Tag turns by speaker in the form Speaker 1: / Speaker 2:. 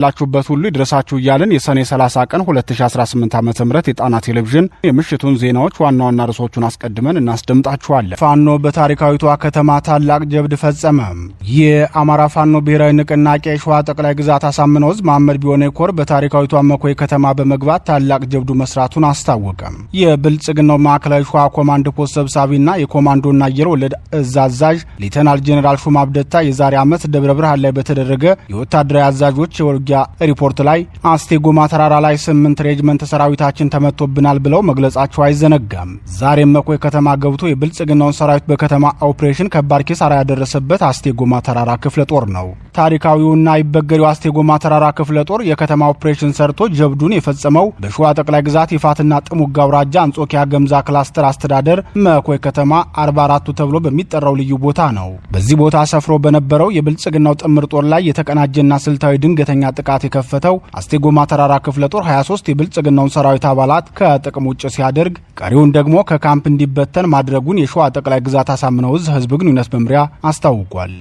Speaker 1: ላችሁበት ሁሉ ይድረሳችሁ እያልን የሰኔ 30 ቀን 2018 ዓ.ም የጣና ቴሌቪዥን የምሽቱን ዜናዎች ዋና ዋና ርዕሶቹን አስቀድመን እናስደምጣችኋለን። ፋኖ በታሪካዊቷ ከተማ ታላቅ ጀብድ ፈጸመ። የአማራ ፋኖ ብሔራዊ ንቅናቄ ሸዋ ጠቅላይ ግዛት አሳምነው ዕዝ መሐመድ ቢሆነ ኮር በታሪካዊቷ መኮይ ከተማ በመግባት ታላቅ ጀብዱ መስራቱን አስታወቀ። የብልጽግናው ማዕከላዊ ሸዋ ኮማንድ ፖስት ሰብሳቢና የኮማንዶና አየር ወለድ እዝ አዛዥ ሌተናል ጄኔራል ሹማ አብደታ የዛሬ ዓመት ደብረ ብርሃን ላይ በተደረገ የወታደራዊ አዛዦች ሪፖርት ላይ አስቴጎማ ተራራ ላይ 8 ሬጅመንት ሰራዊታችን ተመቶብናል ብለው መግለጻቸው አይዘነጋም። ዛሬም መኮይ ከተማ ገብቶ የብልጽግናውን ሰራዊት በከተማ ኦፕሬሽን ከባድ ኪሳራ ያደረሰበት አስቴጎማ ተራራ ክፍለ ጦር ነው። ታሪካዊውና አይበገሬው አስቴጎማ ተራራ ክፍለ ጦር የከተማ ኦፕሬሽን ሰርቶ ጀብዱን የፈጸመው በሸዋ ጠቅላይ ግዛት ይፋትና ጥሙጋ አውራጃ አንጾኪያ ገምዛ ክላስተር አስተዳደር መኮይ ከተማ 44ቱ ተብሎ በሚጠራው ልዩ ቦታ ነው። በዚህ ቦታ ሰፍሮ በነበረው የብልጽግናው ጥምር ጦር ላይ የተቀናጀና ስልታዊ ድንገተኛ ጥቃት የከፈተው አስቴጎማ ተራራ ክፍለ ጦር 23 የብልጽግናውን ሰራዊት አባላት ከጥቅም ውጭ ሲያደርግ ቀሪውን ደግሞ ከካምፕ እንዲበተን ማድረጉን የሸዋ ጠቅላይ ግዛት አሳምነው ዕዝ ህዝብ ግንኙነት መምሪያ አስታውቋል።